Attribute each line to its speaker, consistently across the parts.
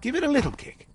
Speaker 1: Give it a little kick.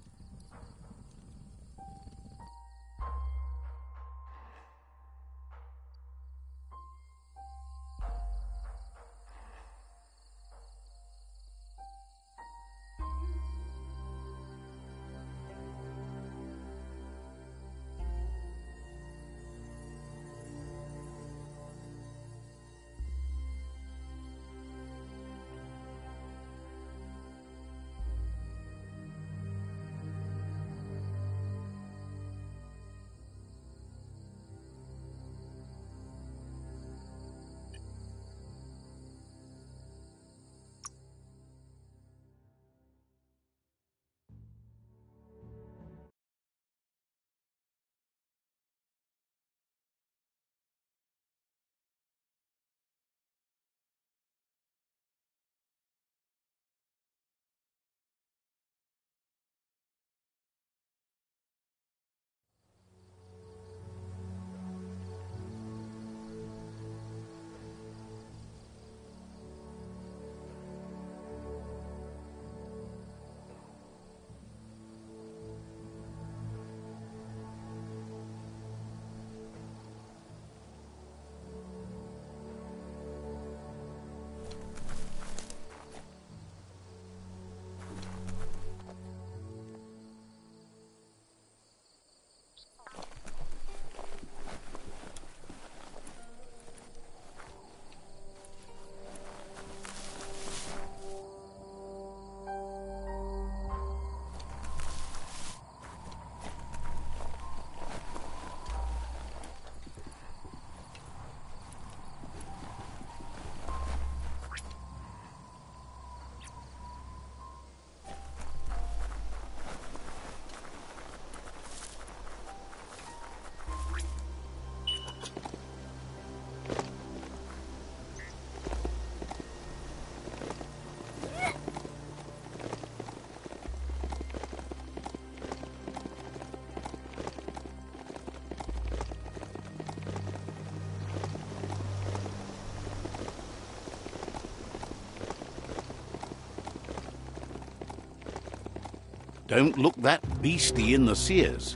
Speaker 1: Don't look that beastie in the sears.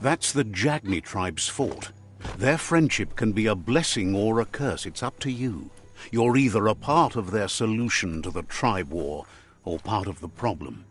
Speaker 1: That's the Jagni tribe's fort. Their friendship can be a blessing or a curse. It's up to you. You're either a part of their solution to the tribe war or part of the problem.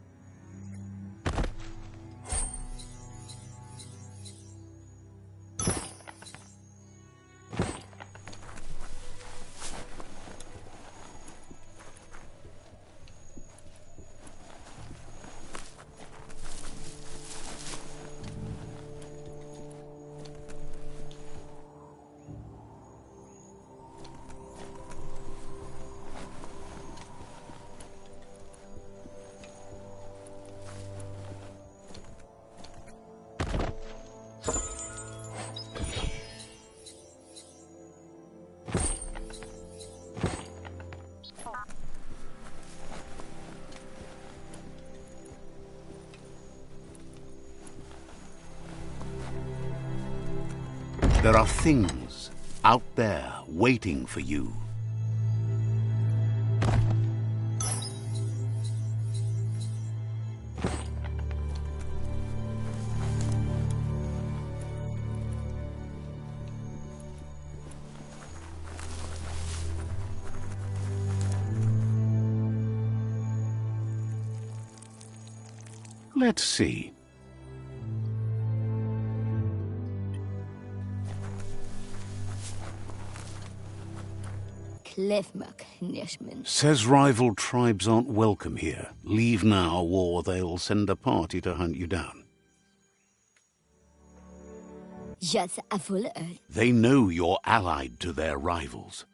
Speaker 1: There are things out there waiting for you. Let's see. Says rival tribes aren't welcome here. Leave now, or they'll send a party to hunt you down. They know you're allied to their rivals.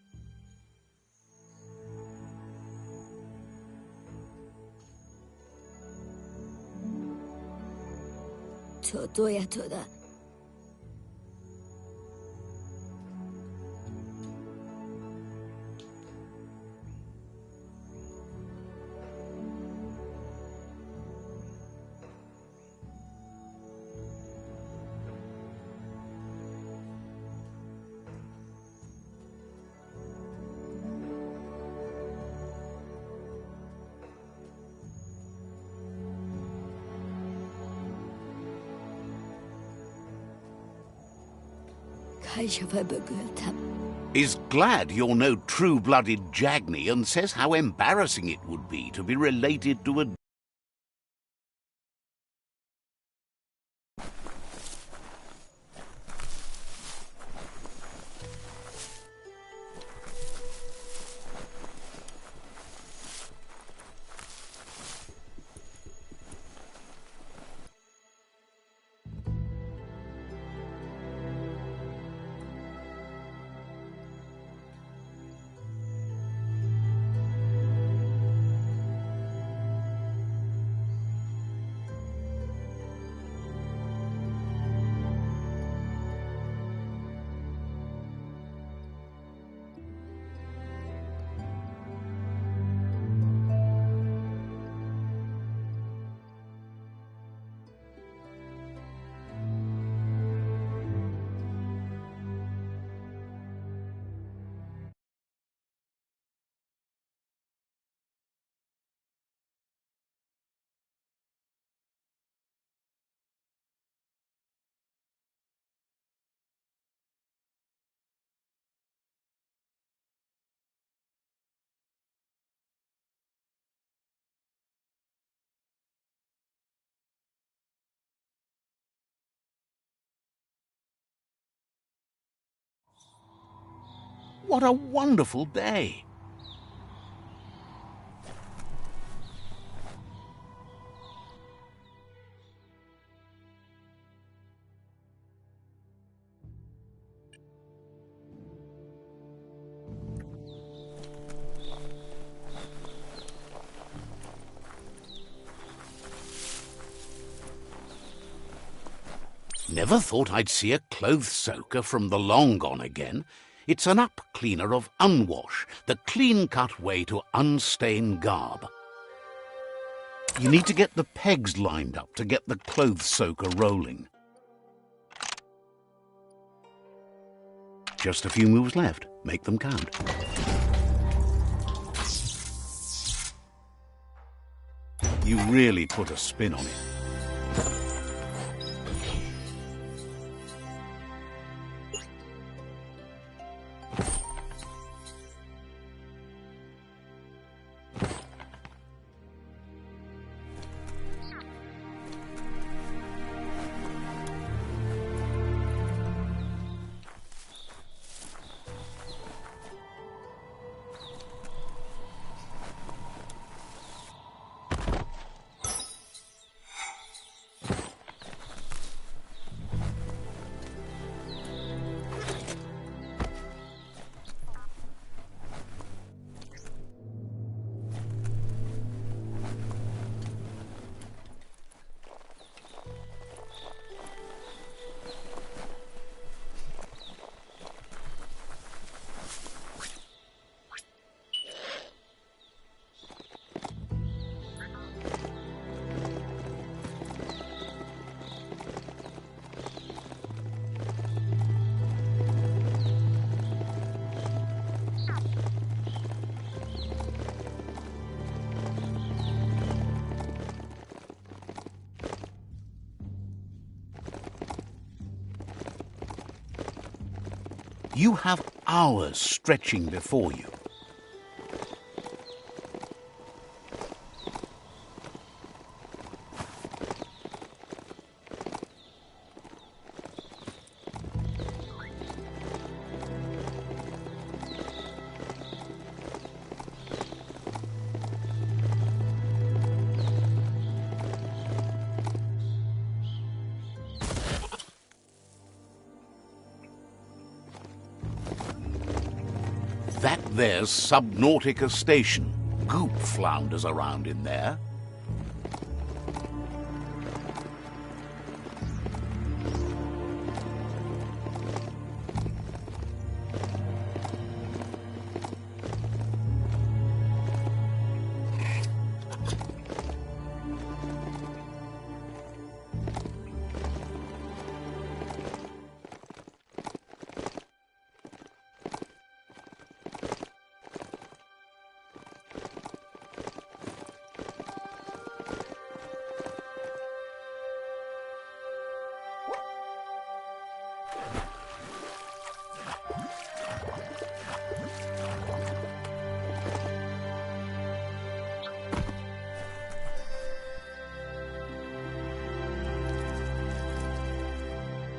Speaker 1: Is glad you're no true-blooded Jagni and says how embarrassing it would be to be related to a... What a wonderful day! Never thought I'd see a clothes soaker from the long gone again. It's an up-cleaner of unwash, the clean-cut way to unstain garb. You need to get the pegs lined up to get the clothes soaker rolling. Just a few moves left. Make them count. You really put a spin on it. You have hours stretching before you. That there's Subnautica Station. Goop flounders around in there.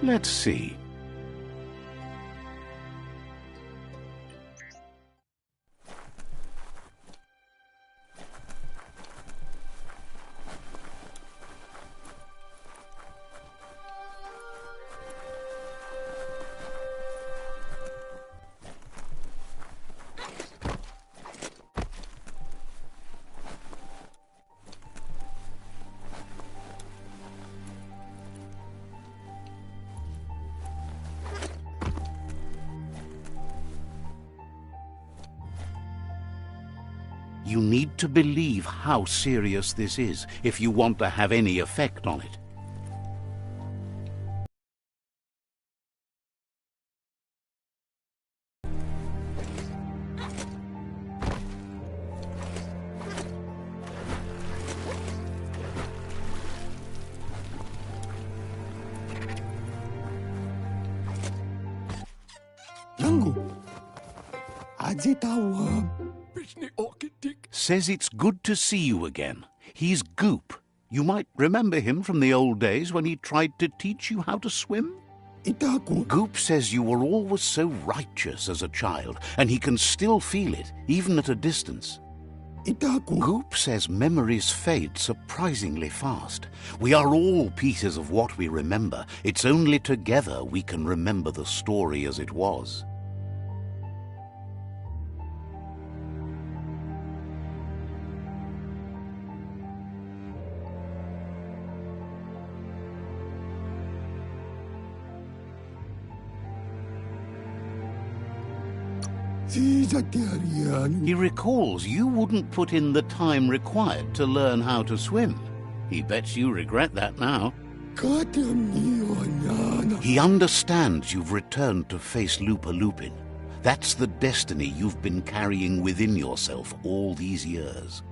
Speaker 1: Let's see. You need to believe how serious this is if you want to have any effect on it. Says it's good to see you again. He's Goop. You might remember him from the old days when he tried to teach you how to swim. Goop says you were always so righteous as a child, and he can still feel it, even at a distance. Goop says memories fade surprisingly fast. We are all pieces of what we remember. It's only together we can remember the story as it was. He recalls you wouldn't put in the time required to learn how to swim. He bets you regret that now. He understands you've returned to face Lupa-Lupin. That's the destiny you've been carrying within yourself all these years.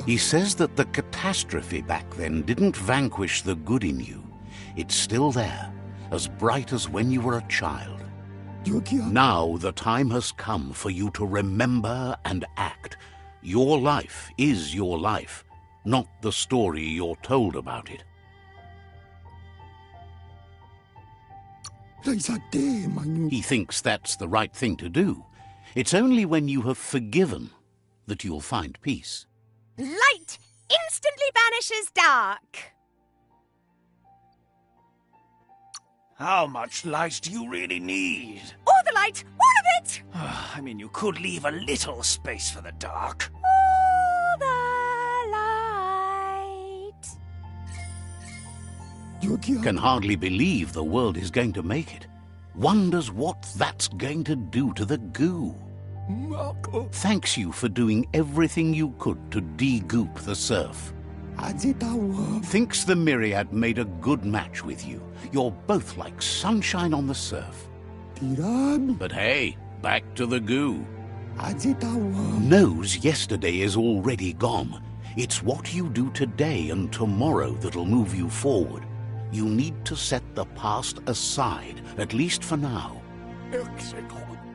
Speaker 1: He says that the catastrophe back then didn't vanquish the good in you. It's still there, as bright as when you were a child. Now the time has come for you to remember and act. Your life is your life, not the story you're told about it. He thinks that's the right thing to do. It's only when you have forgiven that you'll find peace.
Speaker 2: Light instantly banishes dark.
Speaker 3: How much light do you really need?
Speaker 2: All the light, all of it!
Speaker 3: I mean, you could leave a little space for the dark.
Speaker 2: All the light.
Speaker 1: Can hardly believe the world is going to make it. Wonders what that's going to do to the goo. Thanks you for doing everything you could to de-goop the surf. Thinks the Myriad made a good match with you. You're both like sunshine on the surf. But hey, back to the goo. Knows yesterday is already gone. It's what you do today and tomorrow that'll move you forward. You need to set the past aside, at least for now.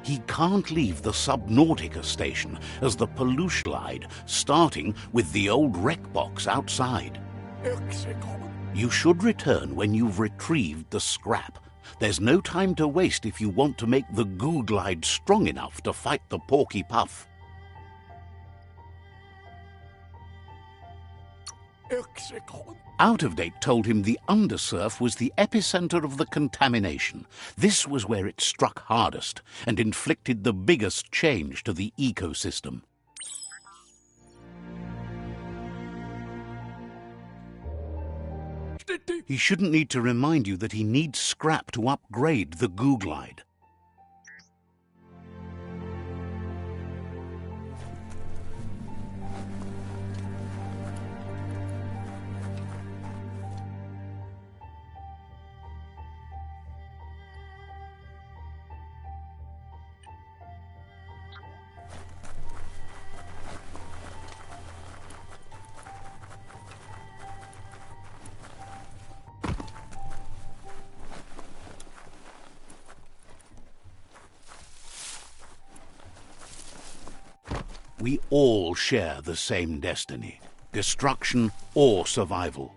Speaker 1: He can't leave the Subnautica Station as the pollution glide, starting with the old wreck box outside. You should return when you've retrieved the scrap. There's no time to waste if you want to make the goo glide strong enough to fight the Porky Puff. Out-of-Date told him the undersurf was the epicenter of the contamination. This was where it struck hardest and inflicted the biggest change to the ecosystem. He shouldn't need to remind you that he needs scrap to upgrade the Goo Glide. We all share the same destiny, destruction or survival.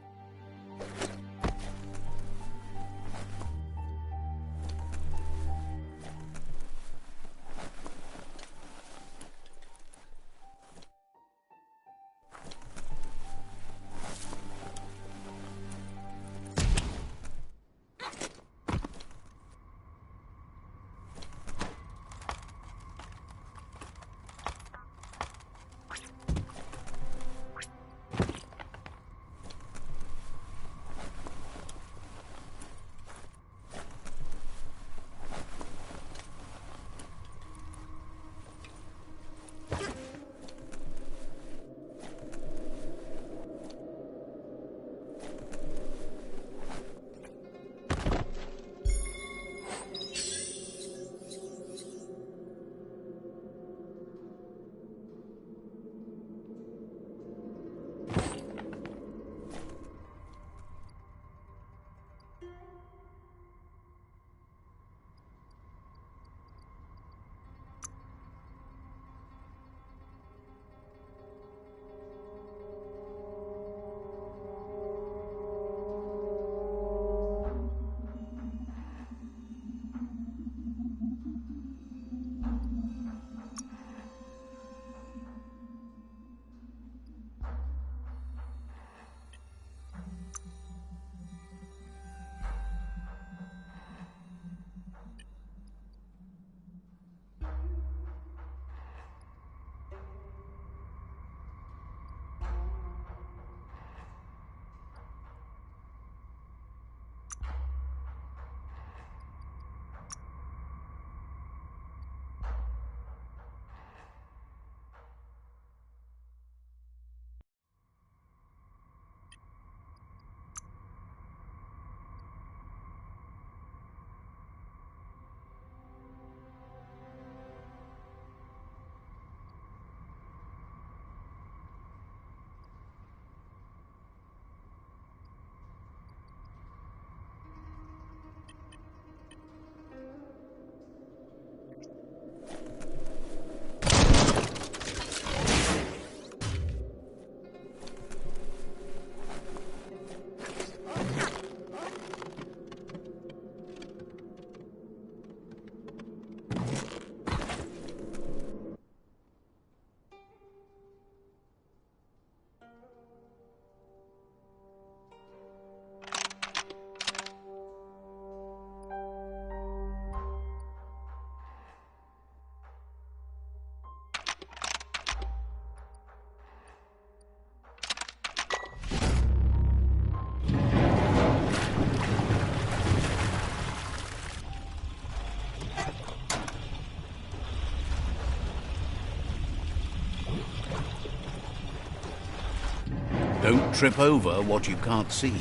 Speaker 1: Don't trip over what you can't see.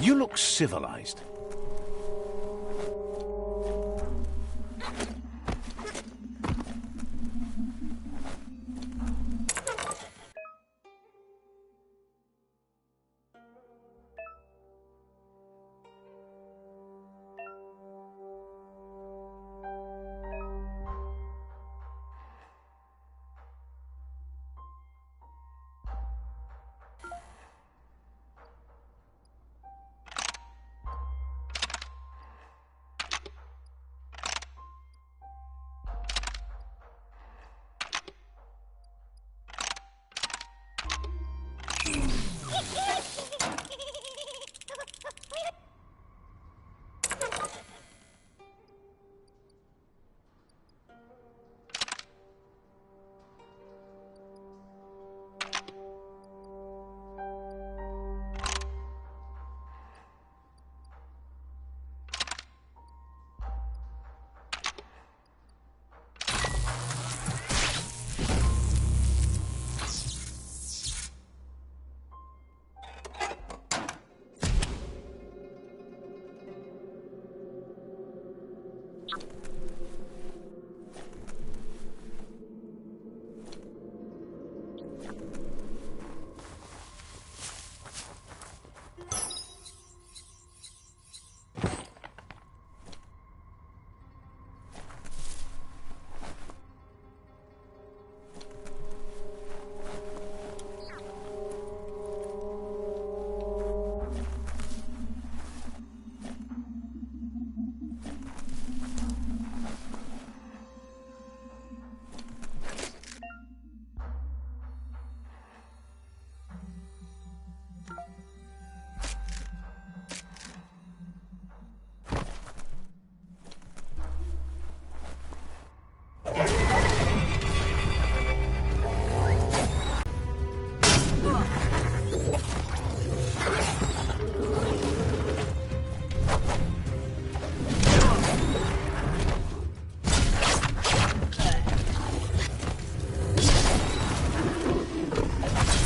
Speaker 1: You look civilized.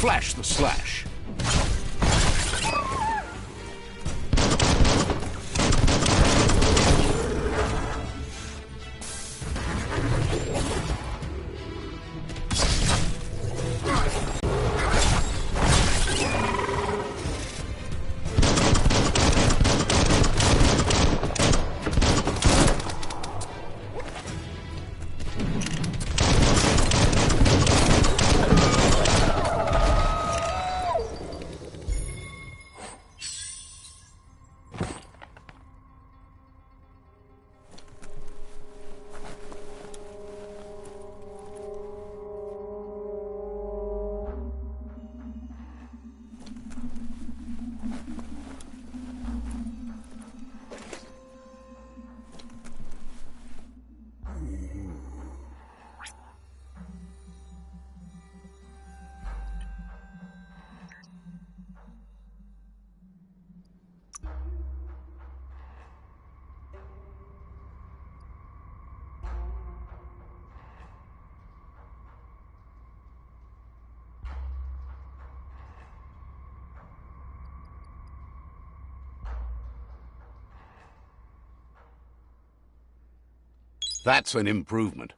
Speaker 1: Flash the slash. That's an improvement.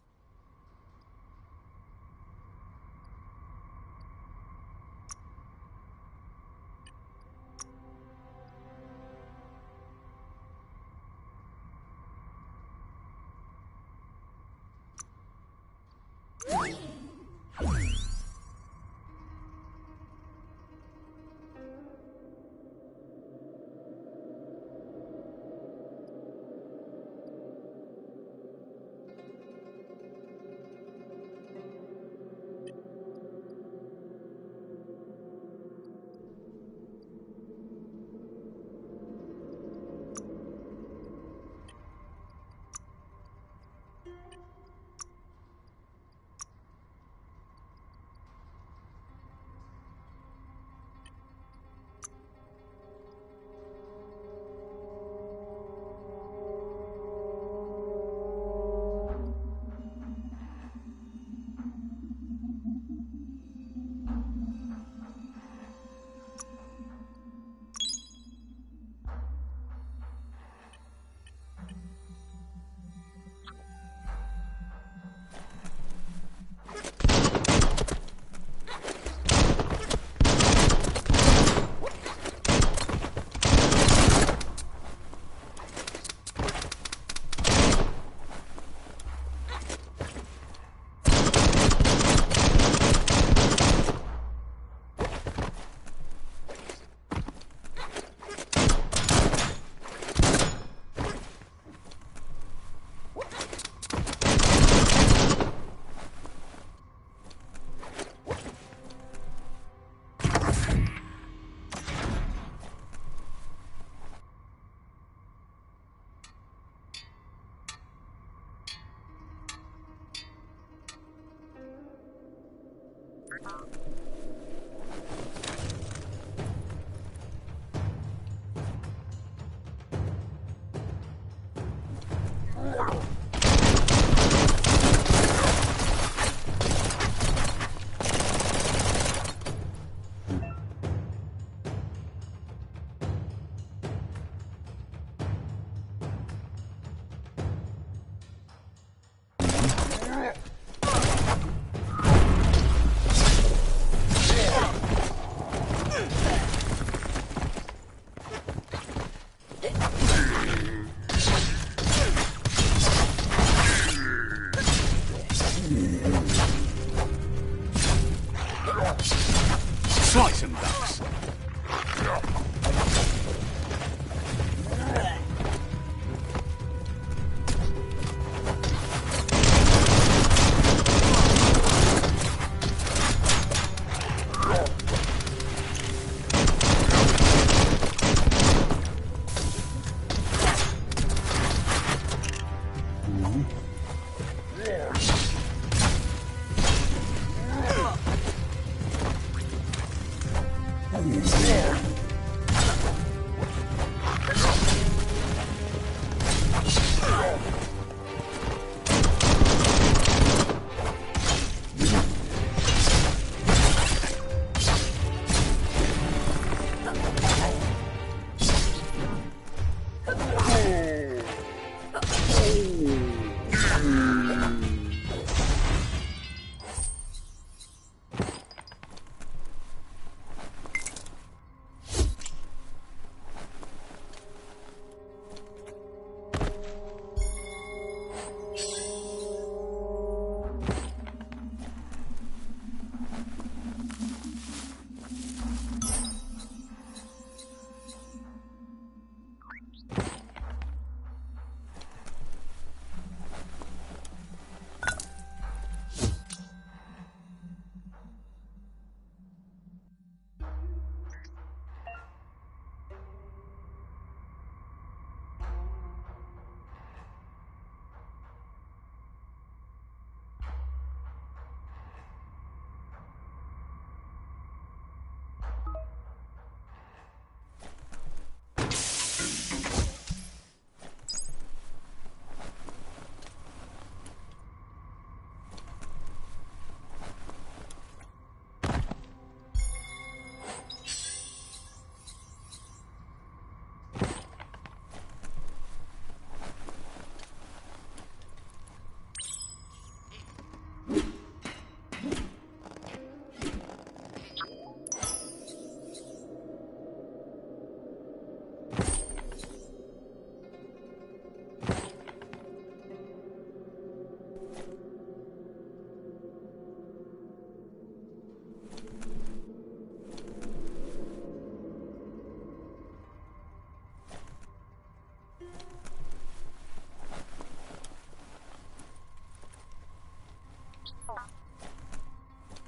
Speaker 1: Slice and dice.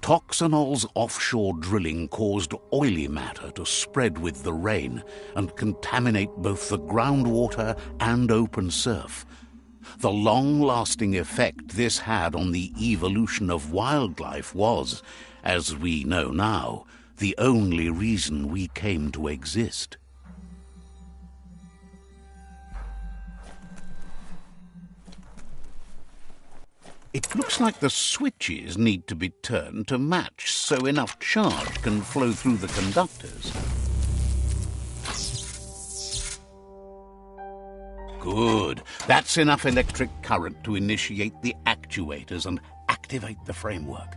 Speaker 1: Toxanol's offshore drilling caused oily matter to spread with the rain and contaminate both the groundwater and open surf. The long-lasting effect this had on the evolution of wildlife was, as we know now, the only reason we came to exist. It looks like the switches need to be turned to match so enough charge can flow through the conductors. Good. That's enough electric current to initiate the actuators and activate the framework.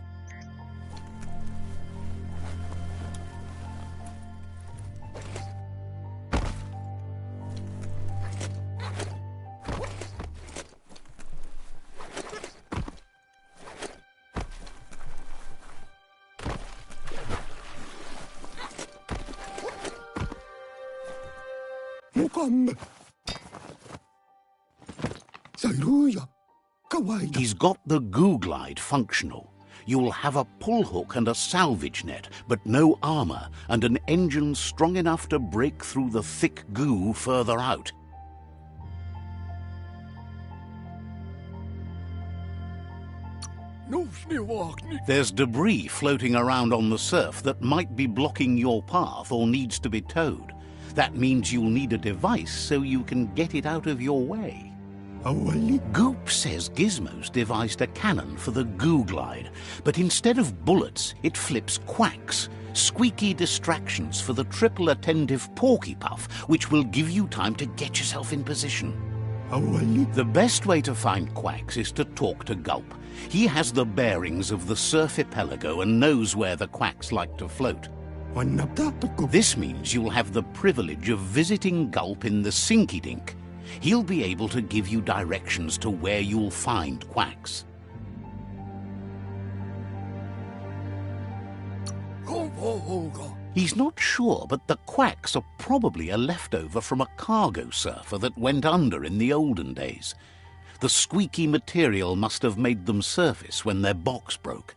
Speaker 1: He's got the goo glide functional. You'll have a pull hook and a salvage net, but no armor, and an engine strong enough to break through the thick goo further out. There's debris floating around on the surf that might be blocking your path or needs to be towed. That means you'll need a device so you can get it out of your way. Goop says Gizmo's devised a cannon for the goo glide, but instead of bullets, it flips quacks, squeaky distractions for the triple attentive porky puff, which will give you time to get yourself in position. The best way to find quacks is to talk to Gulp. He has the bearings of the surf archipelago and knows where the quacks like to float. This means you'll have the privilege of visiting Gulp in the Sinky Dink. He'll be able to give you directions to where you'll find quacks. He's not sure, but the quacks are probably a leftover from a cargo surfer that went under in the olden days. The squeaky material must have made them surface when their box broke.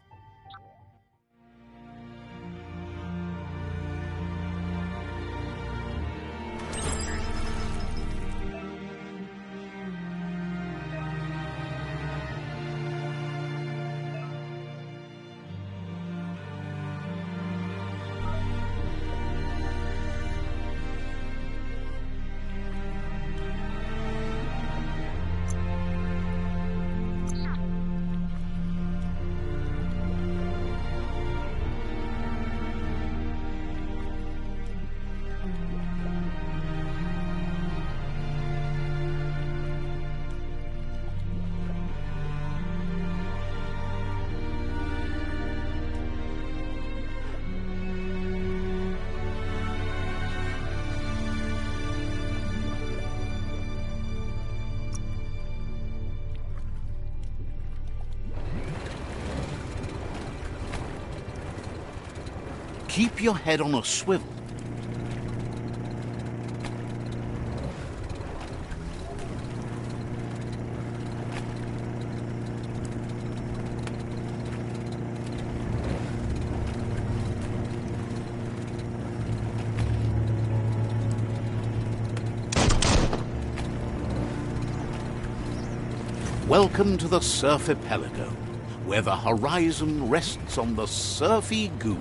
Speaker 1: Keep your head on a swivel. Welcome to the Surf Archipelago, where the horizon rests on the surfy goo.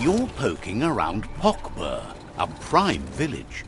Speaker 1: You're poking around Pokbur, a prime village.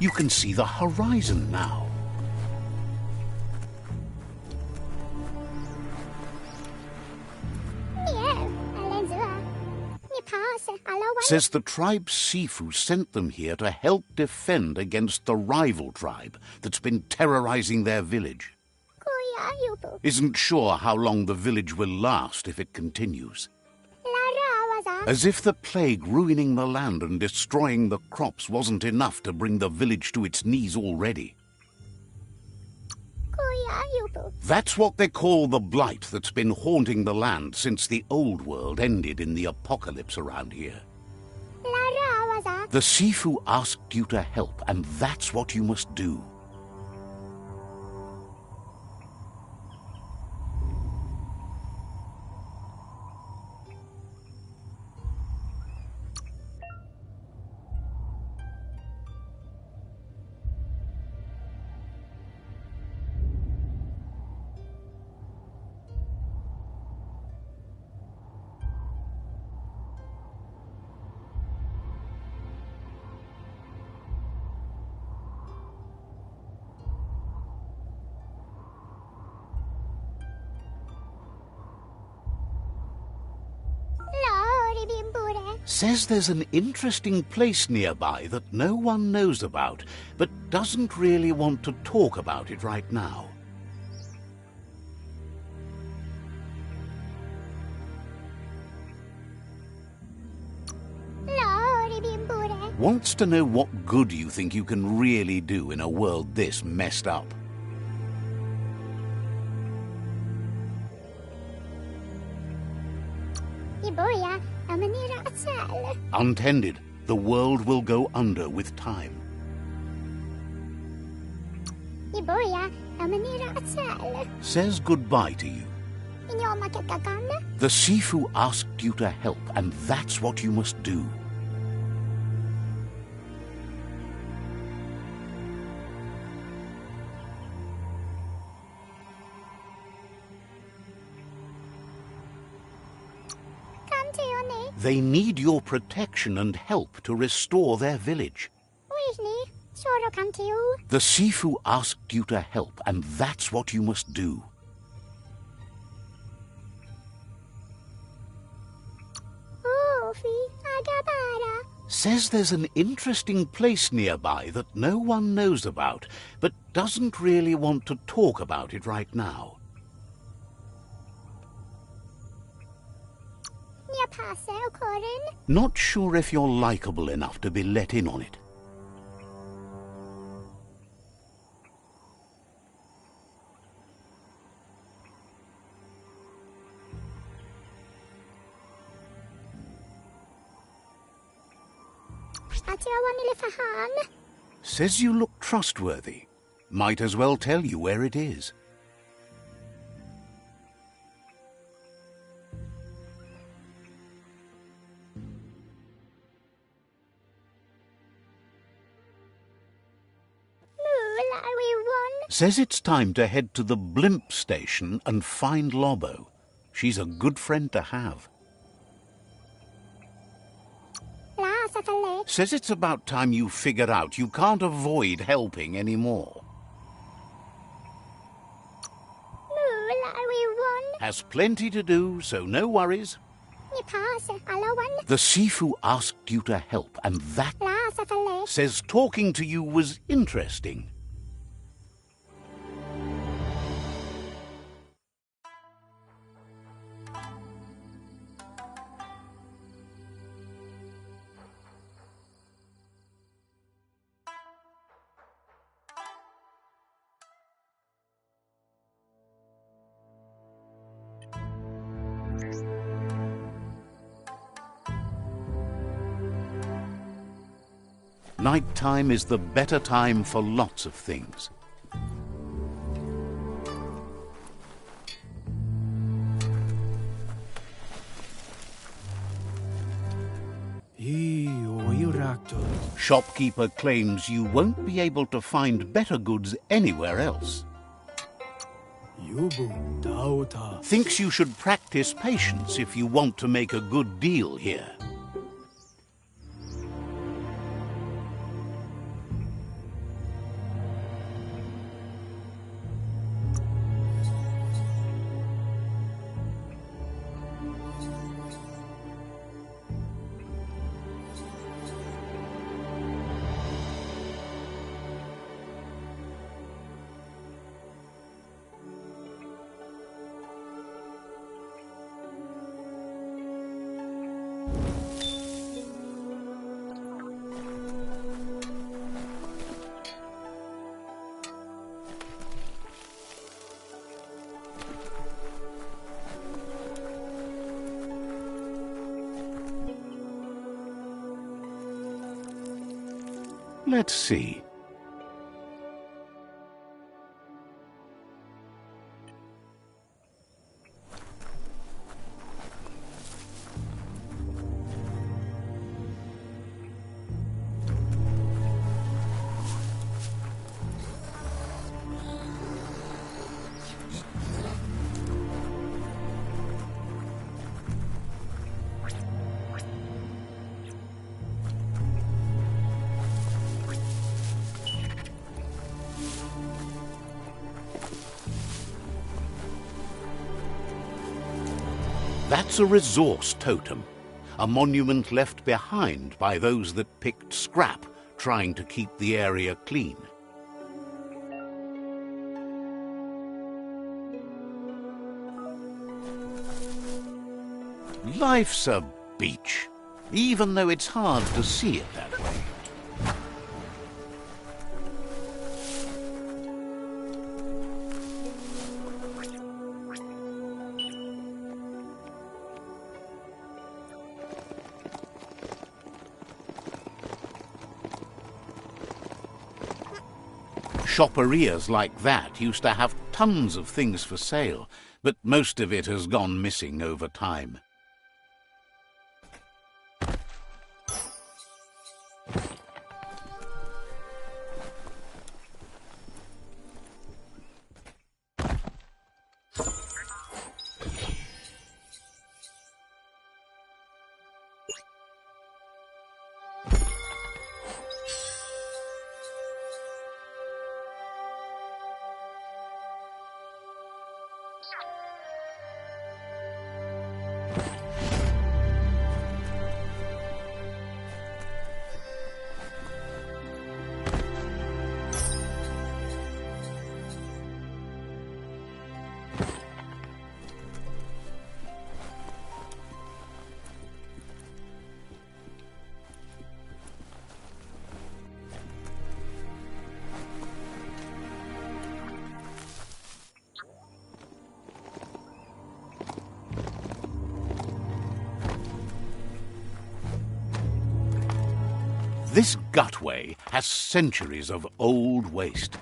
Speaker 1: You can see the horizon now. Says the tribe Sifu sent them here to help defend against the rival tribe that's been terrorizing their village. Isn't sure how long the village will last if it continues. As if the plague ruining the land and destroying the crops wasn't enough to bring the village to its knees already. That's what they call the blight that's been haunting the land since the old world ended in the apocalypse around here. The Sifu asked you to help, and that's what you must do. Says there's an interesting place nearby that no one knows about, but doesn't really want to talk about it right now. Wants to know what good you think you can really do in a world this messed up. Untended, the world will go under with time. Says goodbye to you. The Sifu asked you to help, and that's what you must do. They need your protection and help to restore their village. The Sifu asked you to help, and that's what you must do. Says there's an interesting place nearby that no one knows about, but doesn't really want to talk about it right now. Not sure if you're likable enough to be let in on it. Says you look trustworthy. Might as well tell you where it is. Says it's time to head to the blimp station and find Lobo. She's a good friend to have. Says it's about time you figured out you can't avoid helping anymore. Has plenty to do, so no worries. The Sifu asked you to help, and that says talking to you was interesting. Nighttime is the better time for lots of things. Shopkeeper claims you won't be able to find better goods anywhere else. Thinks you should practice patience if you want to make a good deal here. Let's see. That's a resource totem. a monument left behind by those that picked scrap, trying to keep the area clean. Life's a beach, even though it's hard to see it that way. Shopperias like that used to have tons of things for sale, but most of it has gone missing over time. This gutway has centuries of old waste.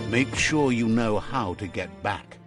Speaker 1: Make sure you know how to get back.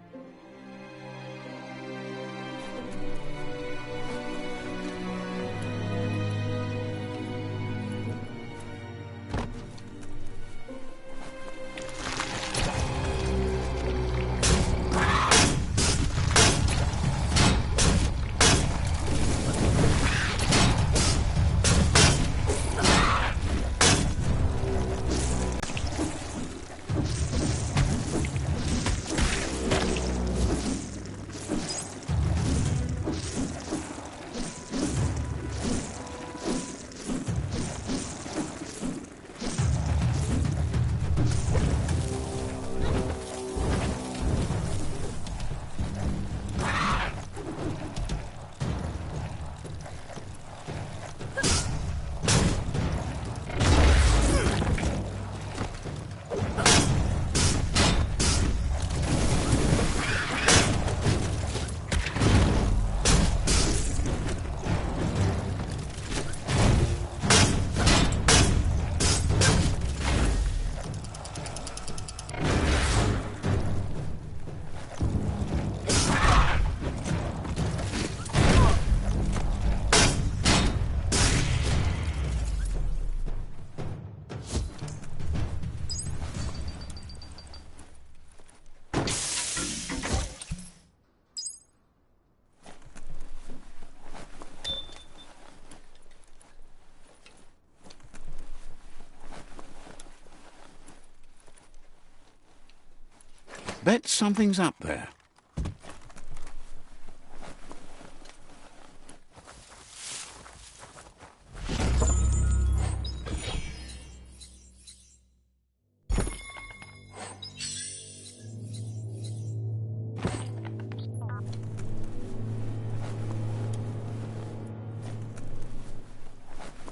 Speaker 1: Bet something's up there.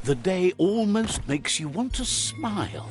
Speaker 1: The day almost makes you want to smile.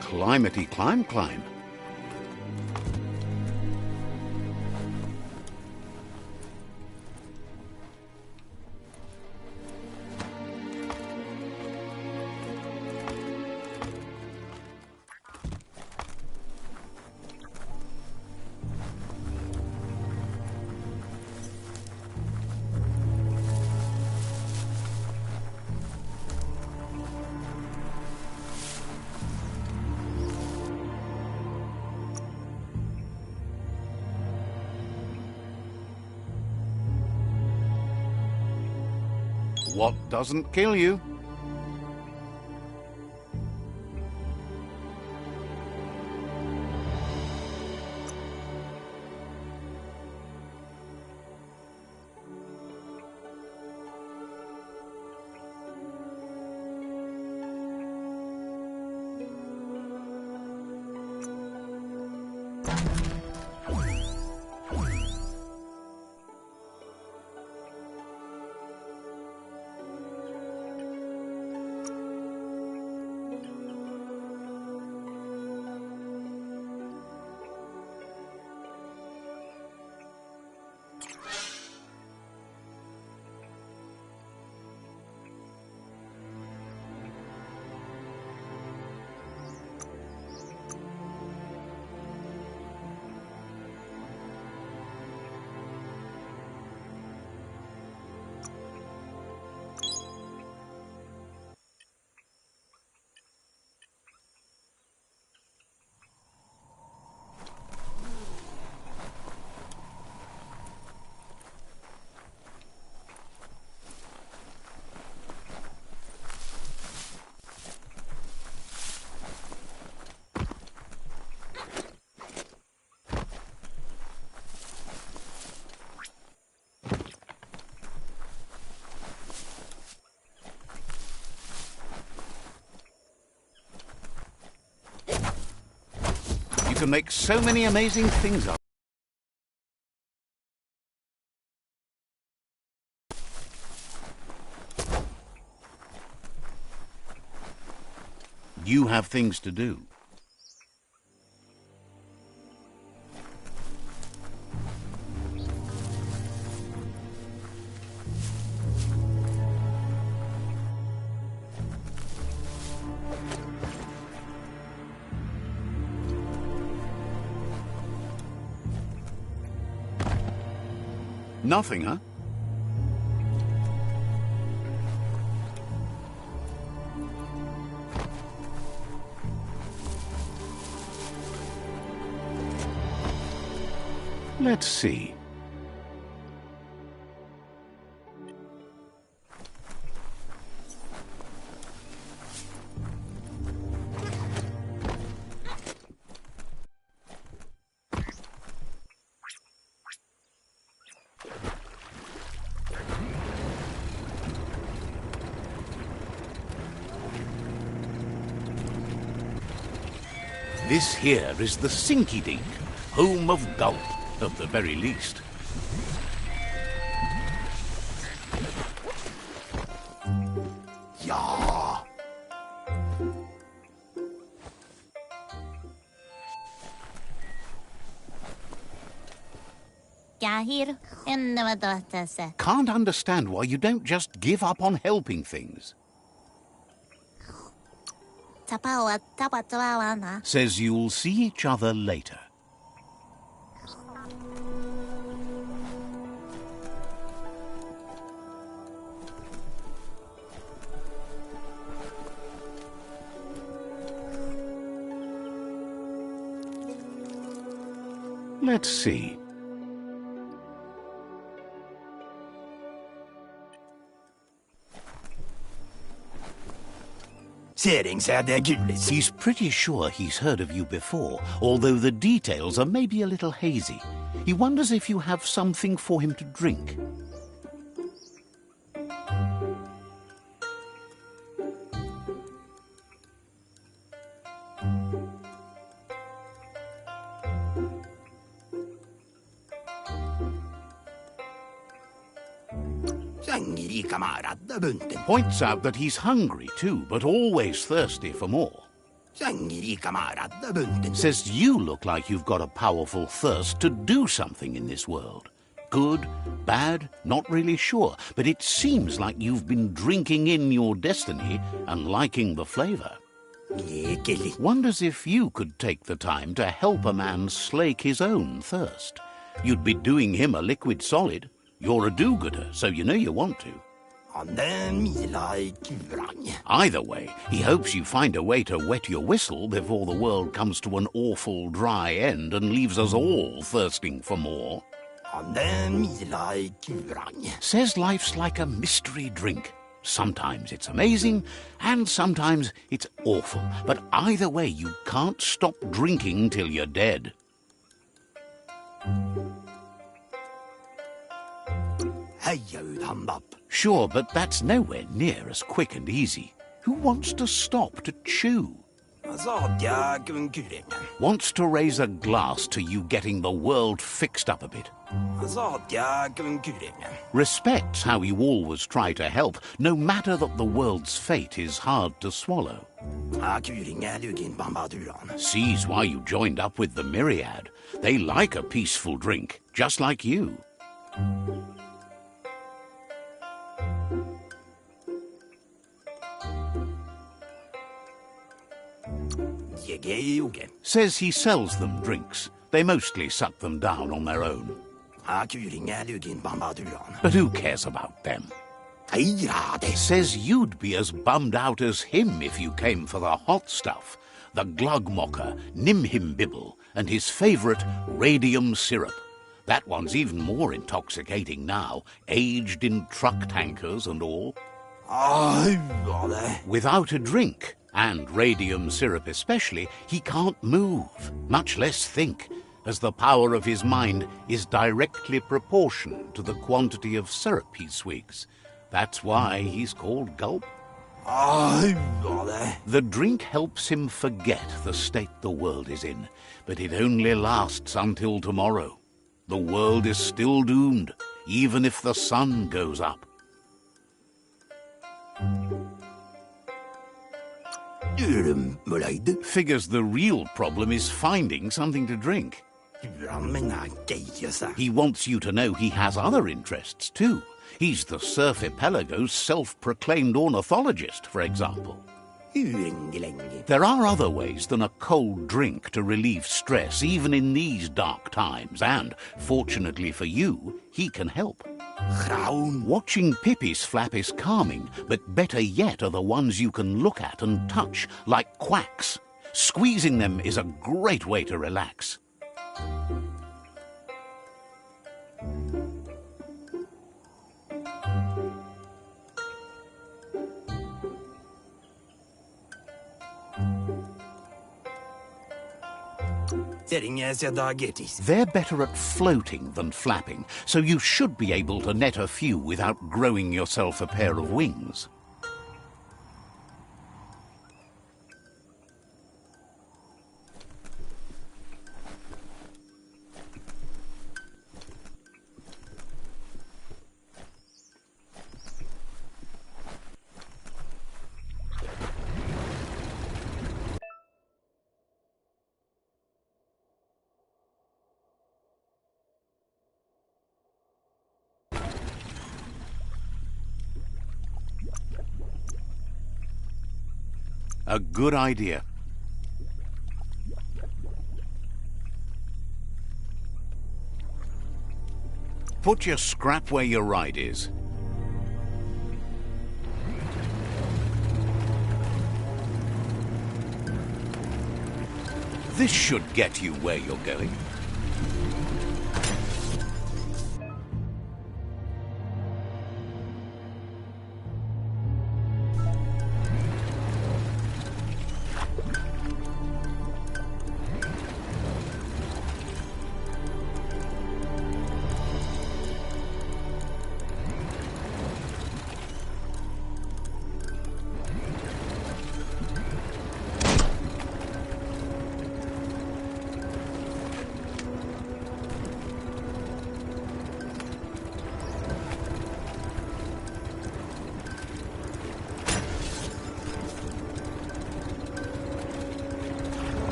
Speaker 1: Climbety climb climb. What doesn't kill you? You can make so many amazing things up. You have things to do. Nothing, huh? Let's see. This here is the Sinky Dink, home of gulp, at the very least.
Speaker 3: Ja!
Speaker 1: Can't understand why you don't just give up on helping things. Says you'll see each other later. Let's see. He's pretty sure he's heard of you before, although the details are maybe a little hazy. He wonders if you have something for him to drink. Points out that he's hungry too, but always thirsty for more. Says you look like you've got a powerful thirst to do something in this world. Good, bad, not really sure, but it seems like you've been drinking in your destiny and liking the flavor. Wonders if you could take the time to help a man slake his own thirst. You'd be doing him a liquid solid. You're a do-gooder, so you know you want to. Either way, he hopes you find a way to wet your whistle before the world comes to an awful dry end and leaves us all thirsting for more. Says life's like a mystery drink. Sometimes it's amazing, and sometimes it's awful. But either way, you can't stop drinking till you're dead. Sure, but that's nowhere near as quick and easy. Who wants to stop to chew? Wants to raise a glass to you getting the world fixed up a bit. Respects how you always try to help, no matter that the world's fate is hard to swallow. Sees why you joined up with the Myriad. They like a peaceful drink, just like you. Says he sells them drinks. They mostly suck them down on their own. But who cares about them? Says you'd be as bummed out as him if you came for the hot stuff. The Glugmocker, Nimhimbibble, and his favourite radium syrup. That one's even more intoxicating now, aged in truck tankers and all. Without a drink, and radium syrup especially, he can't move, much less think, as the power of his mind is directly proportional to the quantity of syrup he swigs. That's why he's called Gulp. The drink helps him forget the state the world is in, but it only lasts until tomorrow. The world is still doomed, even if the sun goes up. Figures the real problem is finding something to drink. He wants you to know he has other interests too. He's the Surfipelago's self-proclaimed ornithologist, for example. There are other ways than a cold drink to relieve stress, even in these dark times, and, fortunately for you, he can help. Watching Pippi's flap is calming, but better yet are the ones you can look at and touch, like quacks. Squeezing them is a great way to relax. They're better at floating than flapping, so you should be able to net a few without growing yourself a pair of wings. A good idea. Put your scrap where your ride is. This should get you where you're going.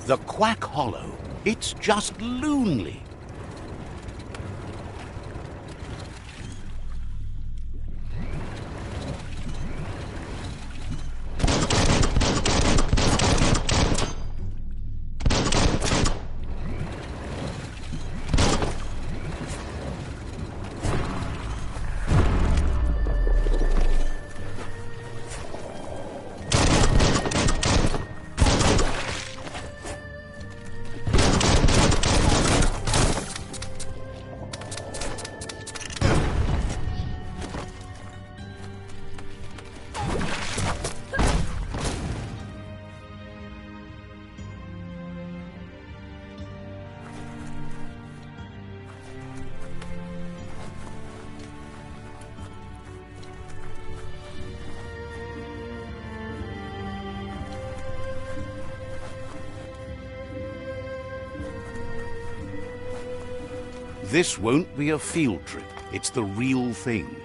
Speaker 1: The Quack Hollow. It's just lonely. This won't be a field trip. It's the real thing.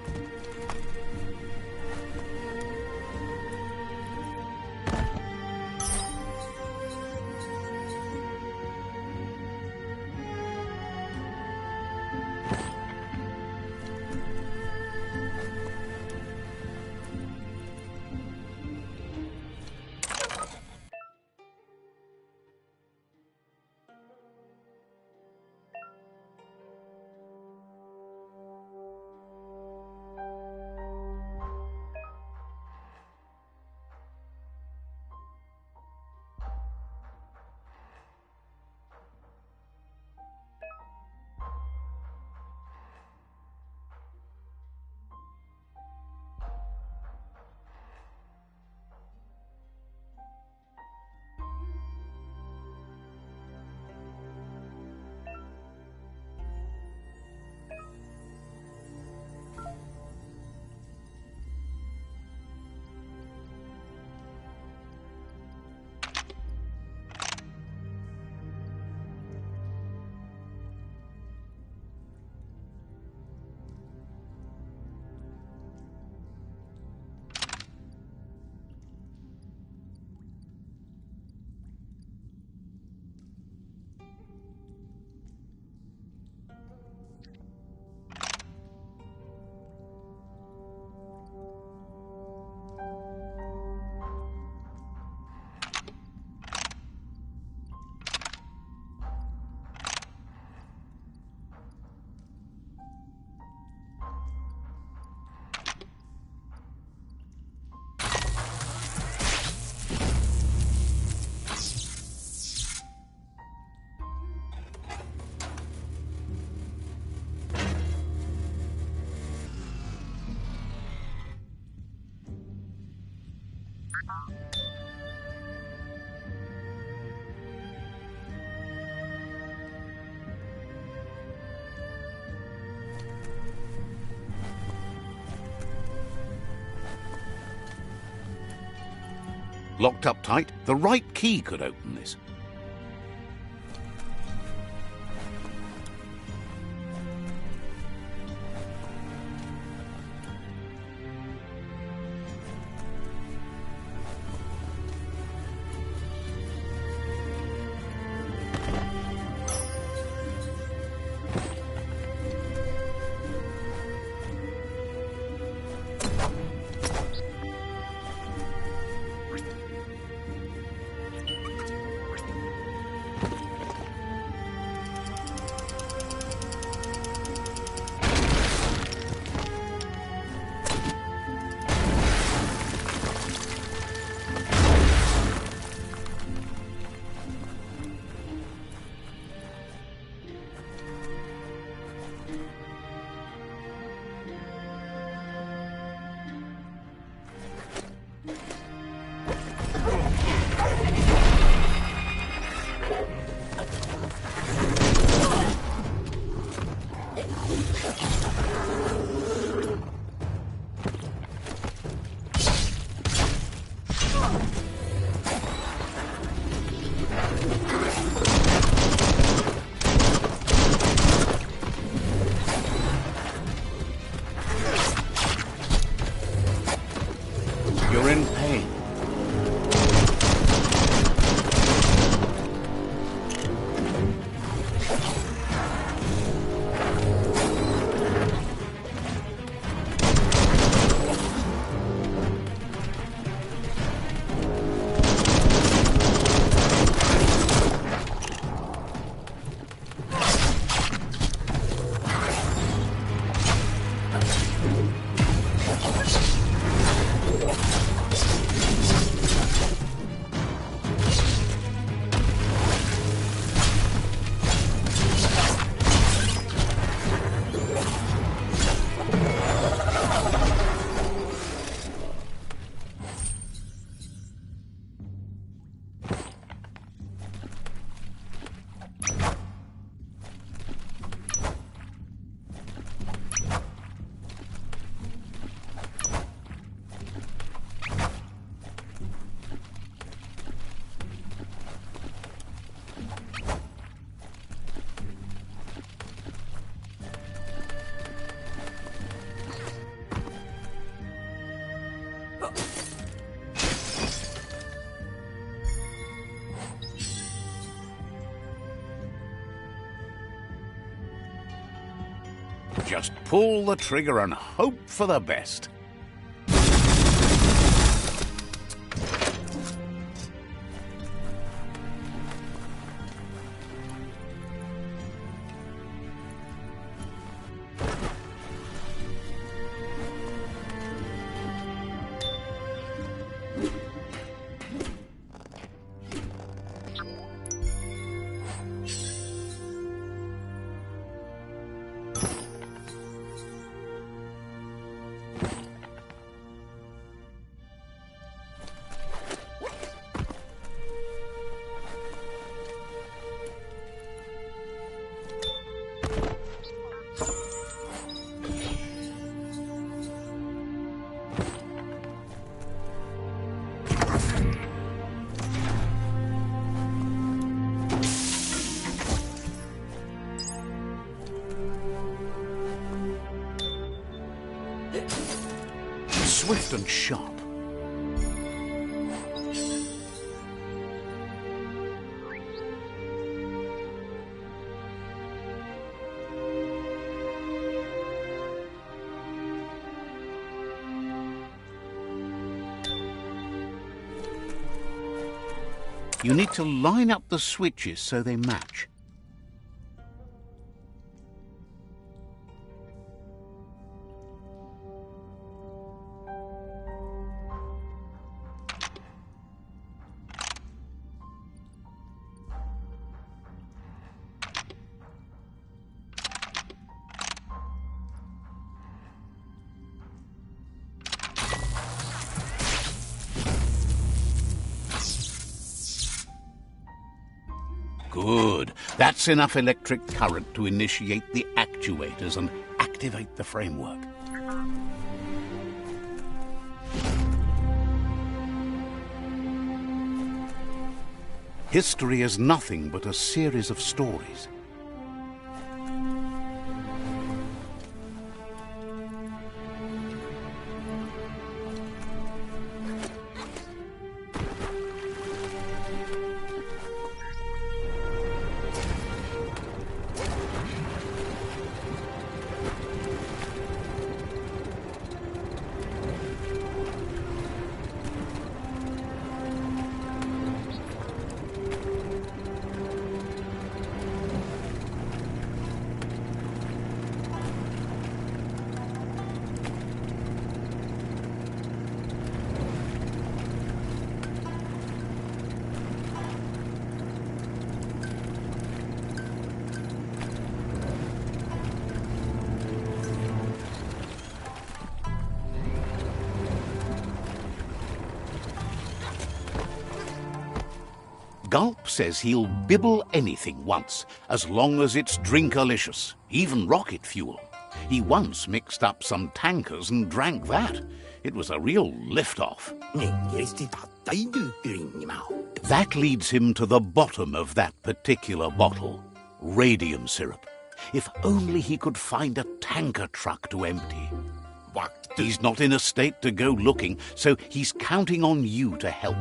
Speaker 1: Locked up tight, the right key could open this. You're in pain. Just pull the trigger and hope for the best. Swift and sharp. You need to line up the switches so they match. Good. That's enough electric current to initiate the actuators and activate the framework. History is nothing but a series of stories. Gulp says he'll bibble anything once, as long as it's drinkalicious, even rocket fuel. He once mixed up some tankers and drank that. It was a real lift-off. That leads him to the bottom of that particular bottle. Radium syrup. If only he could find a tanker truck to empty. He's not in a state to go looking, so he's counting on you to help.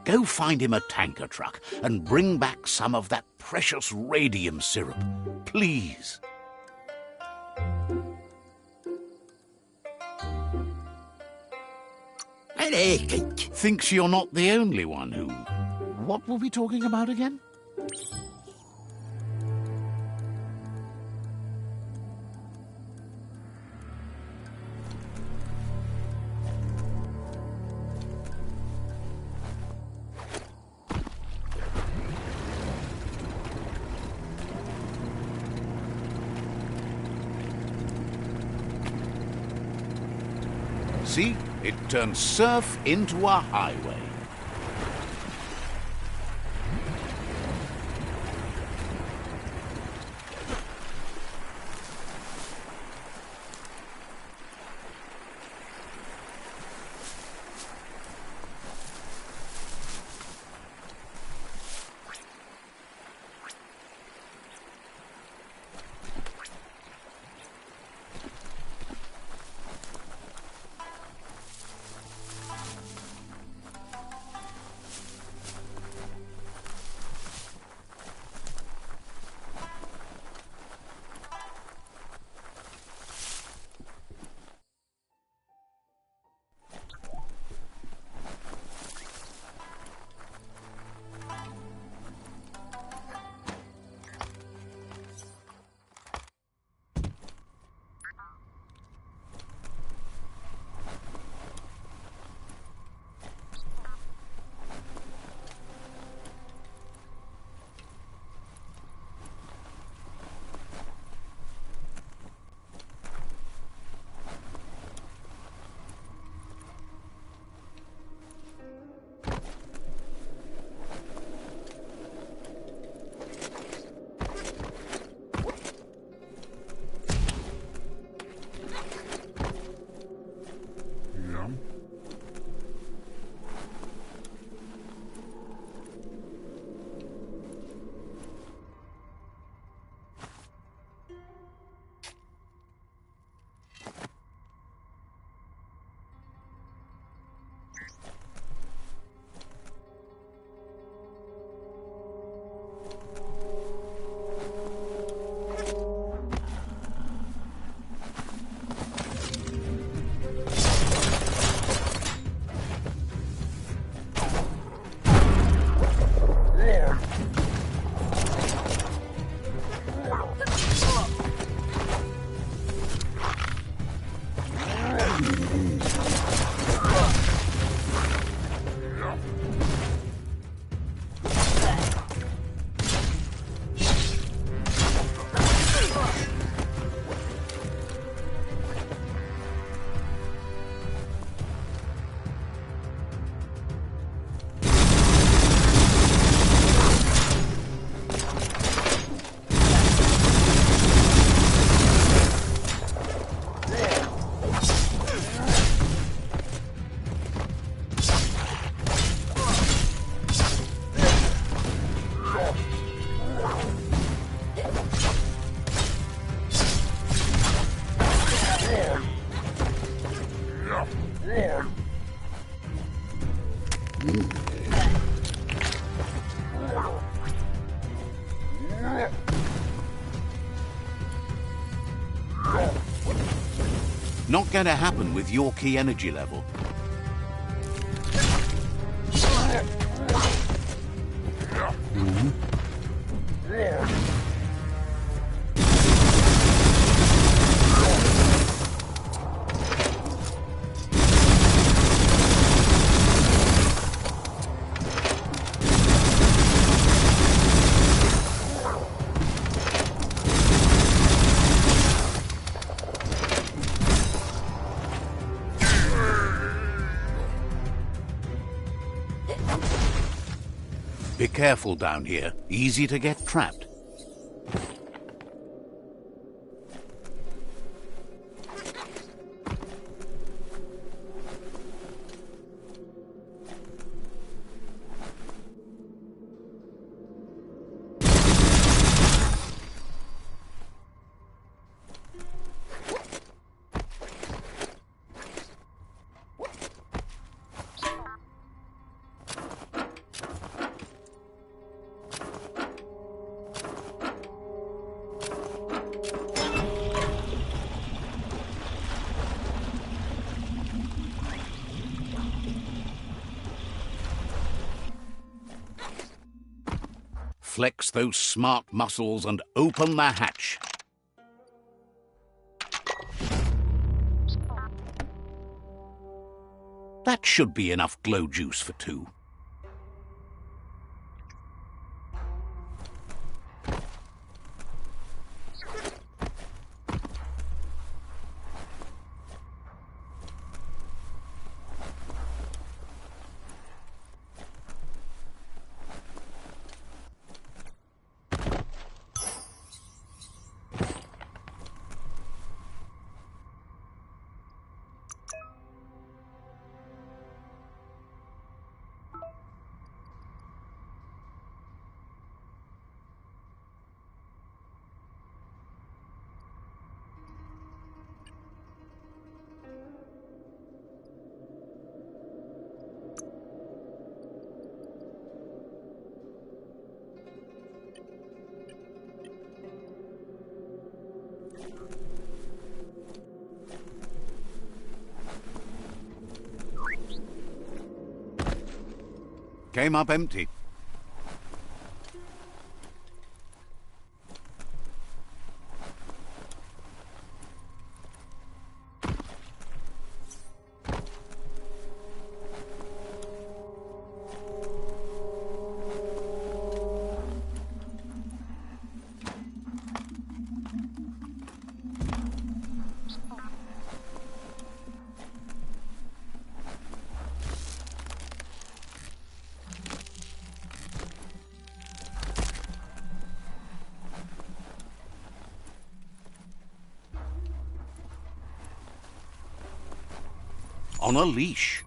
Speaker 1: Go find him a tanker truck and bring back some of that precious radium syrup. Please. Thinks you're not the only one who... What were we talking about again? See? It turns surf into a highway. Not going to happen with your key energy level. Be careful down here. Easy to get trapped. Flex those smart muscles and open the hatch. That should be enough glow juice for two. Came up empty. On a leash.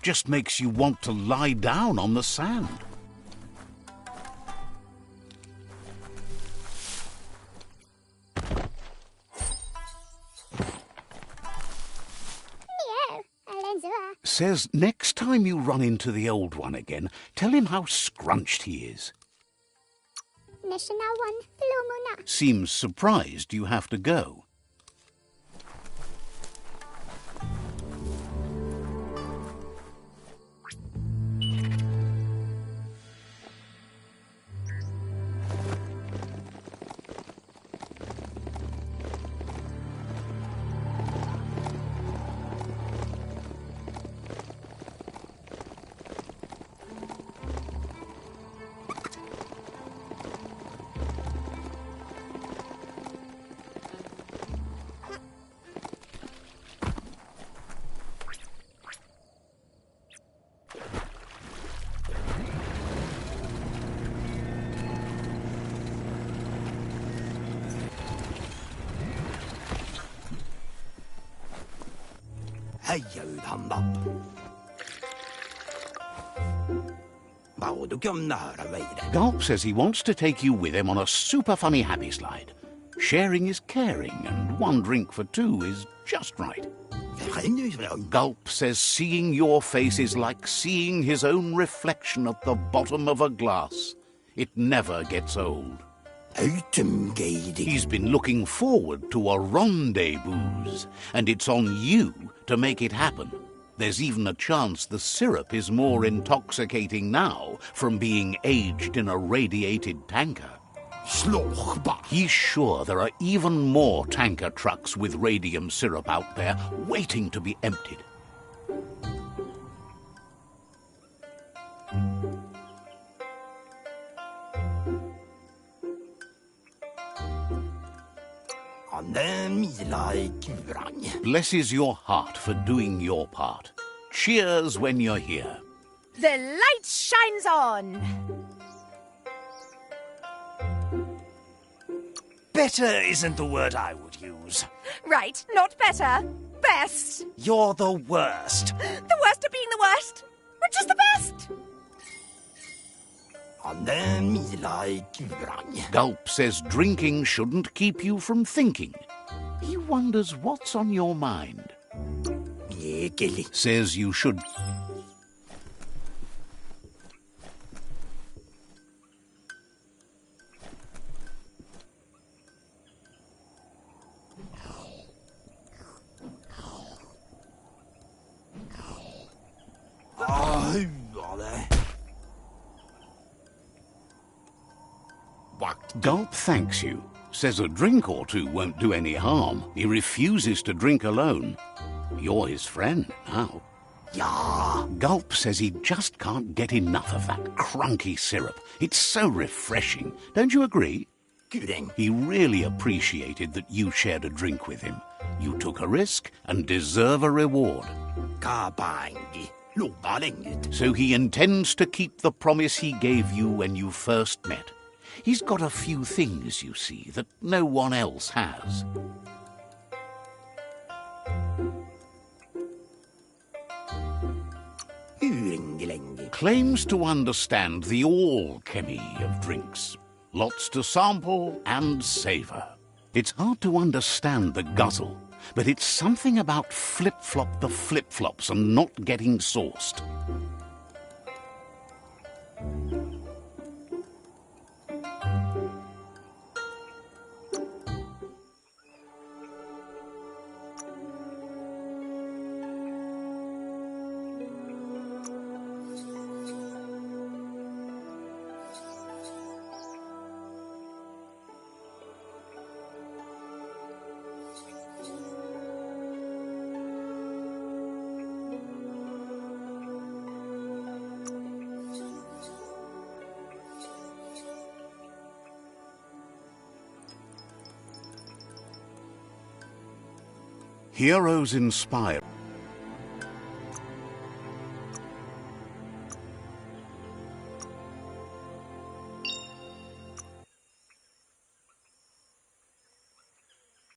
Speaker 1: Just makes you want to lie down on the sand. Says next time you run into the old one again, tell him how scrunched he is. Seems surprised you have to go. Gulp says he wants to take you with him on a super funny happy slide. Sharing is caring, and one drink for two is just right. Gulp says seeing your face is like seeing his own reflection at the bottom of a glass. It never gets old. He's been looking forward to a rendezvous, and it's on you to make it happen. There's even a chance the syrup is more intoxicating now from being aged in a radiated tanker. He's sure there are even more tanker trucks with radium syrup out there waiting to be emptied. Blesses your heart for doing your part. Cheers when you're here.
Speaker 2: The light shines on.
Speaker 3: Better isn't the word I would use.
Speaker 2: Right, not better. Best.
Speaker 3: You're the worst.
Speaker 2: The worst of being the worst. We're just the best.
Speaker 1: Gulp says drinking shouldn't keep you from thinking. He wonders what's on your mind. Says you should... Gulp thanks you. Says a drink or two won't do any harm. He refuses to drink alone. You're his friend now. Gulp says he just can't get enough of that crunky syrup. It's so refreshing. Don't you agree? He really appreciated that you shared a drink with him. You took a risk and deserve a reward. So he intends to keep the promise he gave you when you first met. He's got a few things, you see, that no one else has. Claims to understand the alchemy of drinks. Lots to sample and savor. It's hard to understand the guzzle, but it's something about flip-flop the flip-flops and not getting sauced. Heroes inspire.